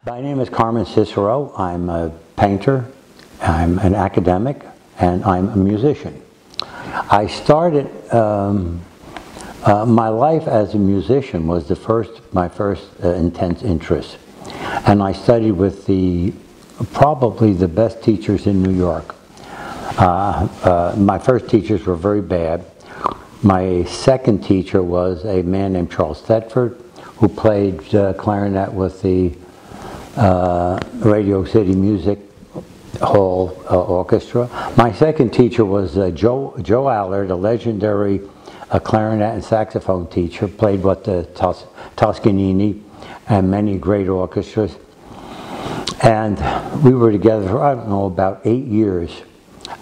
My name is Carmen Cicero. I'm a painter, I'm an academic, and I'm a musician. I started, my life as a musician was my first intense interest. And I studied with probably the best teachers in New York. My first teachers were very bad. My second teacher was a man named Charles Thetford, who played clarinet with the Radio City Music Hall Orchestra. My second teacher was Joe Allard, a legendary clarinet and saxophone teacher, played with the Toscanini and many great orchestras. And we were together for, I don't know, about 8 years.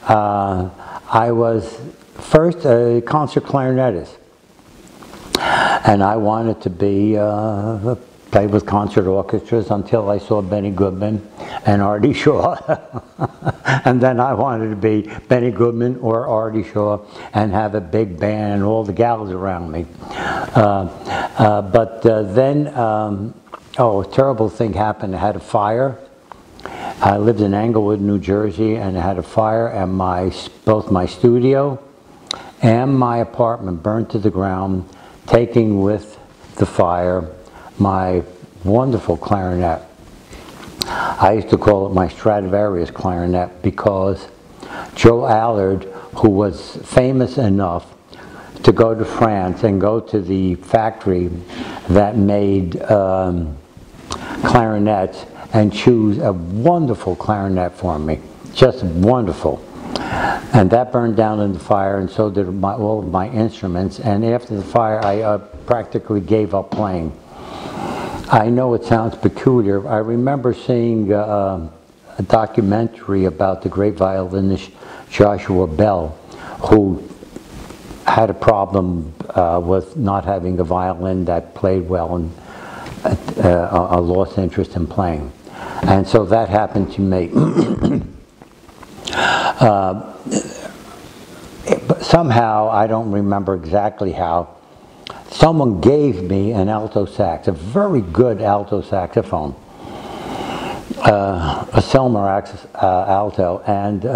I was first a concert clarinetist, and I wanted to be play with concert orchestras until I saw Benny Goodman and Artie Shaw. And then I wanted to be Benny Goodman or Artie Shaw and have a big band and all the gals around me. Then a terrible thing happened. I had a fire. I lived in Englewood, New Jersey, and I had a fire, and both my studio and my apartment burned to the ground, taking with the fire my wonderful clarinet. I used to call it my Stradivarius clarinet because Joe Allard, who was famous enough to go to France and go to the factory that made clarinets and choose a wonderful clarinet for me, just wonderful. And that burned down in the fire, and so did all of my instruments. And after the fire, I practically gave up playing. I know it sounds peculiar. I remember seeing a documentary about the great violinist Joshua Bell, who had a problem with not having a violin that played well and a lost interest in playing. And so that happened to me. But somehow, I don't remember exactly how, someone gave me an alto sax, a very good alto saxophone, a Selmer alto, and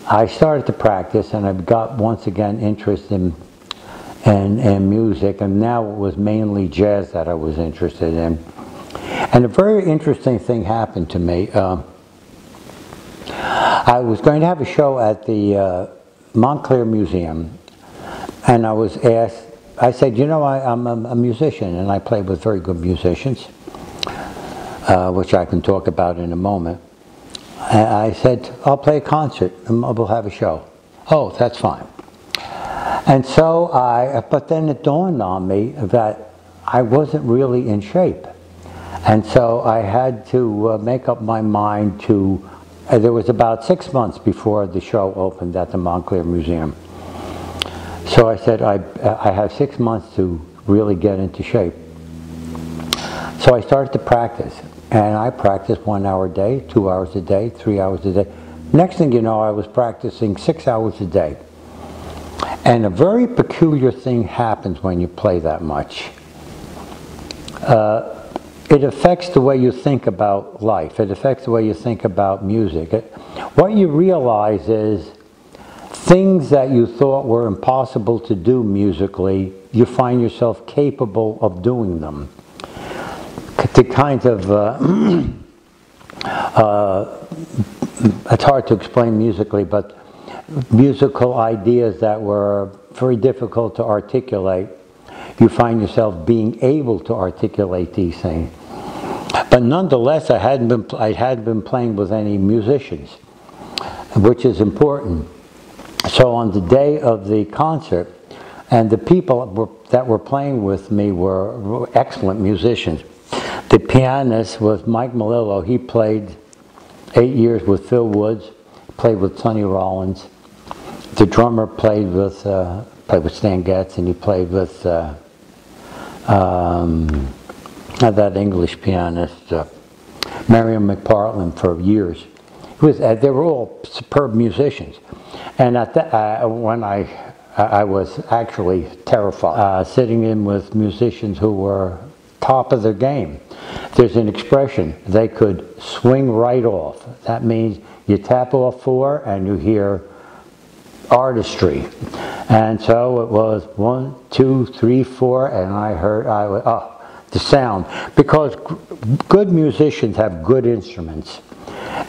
I started to practice, and I got once again interested in music, and now it was mainly jazz that I was interested in. And a very interesting thing happened to me. I was going to have a show at the Montclair Museum, and I was asked, I said, you know, I'm a musician, and I play with very good musicians, which I can talk about in a moment. And I said, I'll play a concert, and we'll have a show. Oh, that's fine. And so but then it dawned on me that I wasn't really in shape. And so I had to make up my mind to, there was about 6 months before the show opened at the Montclair Museum. So I said, I have 6 months to really get into shape. So I started to practice, and I practiced 1 hour a day, 2 hours a day, 3 hours a day. Next thing you know, I was practicing 6 hours a day. And a very peculiar thing happens when you play that much. It affects the way you think about life. It affects the way you think about music. What you realize is things that you thought were impossible to do musically, you find yourself capable of doing them. To kind of, it's hard to explain musically, but musical ideas that were very difficult to articulate, you find yourself being able to articulate these things. But nonetheless, I hadn't been playing with any musicians, which is important. So on the day of the concert, and the people that were playing with me were excellent musicians. The pianist was Mike Melillo. He played 8 years with Phil Woods, played with Sonny Rollins. The drummer played with Stan Getz, and he played with that English pianist, Marion McPartland, for years. They were all superb musicians. And at when I was actually terrified, sitting in with musicians who were top of their game. There's an expression, they could swing right off. That means you tap off 4 and you hear artistry. And so it was 1, 2, 3, 4, and I heard, the sound. Because good musicians have good instruments.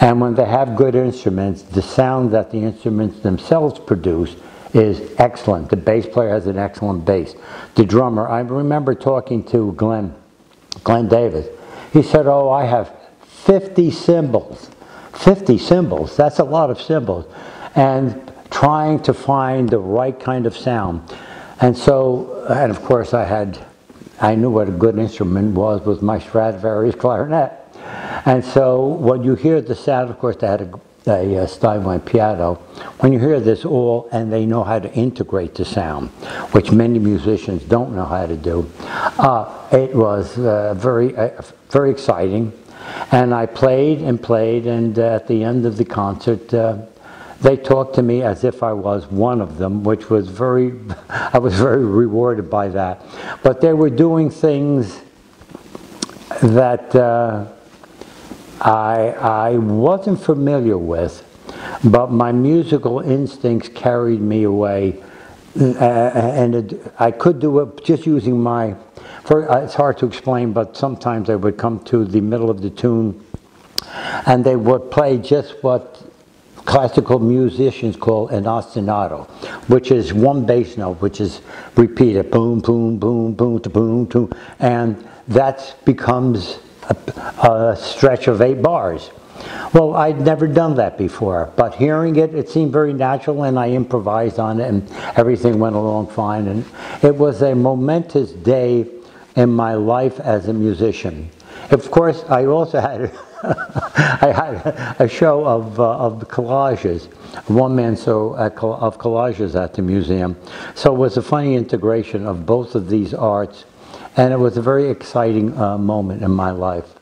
And when they have good instruments, the sound that the instruments themselves produce is excellent. The bass player has an excellent bass. The drummer, I remember talking to Glenn Davis. He said, oh, I have 50 cymbals. 50 cymbals, that's a lot of cymbals. And trying to find the right kind of sound. And so, and of course I knew what a good instrument was with my Stradivarius clarinet. And so when you hear the sound, of course they had a Steinway piano. When you hear this all, and they know how to integrate the sound, which many musicians don't know how to do, it was very exciting. And I played and played, and at the end of the concert, they talked to me as if I was one of them, which was I was very rewarded by that. But they were doing things that I wasn't familiar with, but my musical instincts carried me away, and I could do it just using it's hard to explain, but sometimes they would come to the middle of the tune and they would play just what classical musicians call an ostinato, which is one bass note which is repeated, boom, boom, boom, boom, to boom, boom, and that becomes a stretch of 8 bars. Well, I'd never done that before, but hearing it, it seemed very natural, and I improvised on it, and everything went along fine. And it was a momentous day in my life as a musician. Of course, I also had I had a show of collages, one-man show of collages at the museum. So it was a funny integration of both of these arts, and it was a very exciting moment in my life.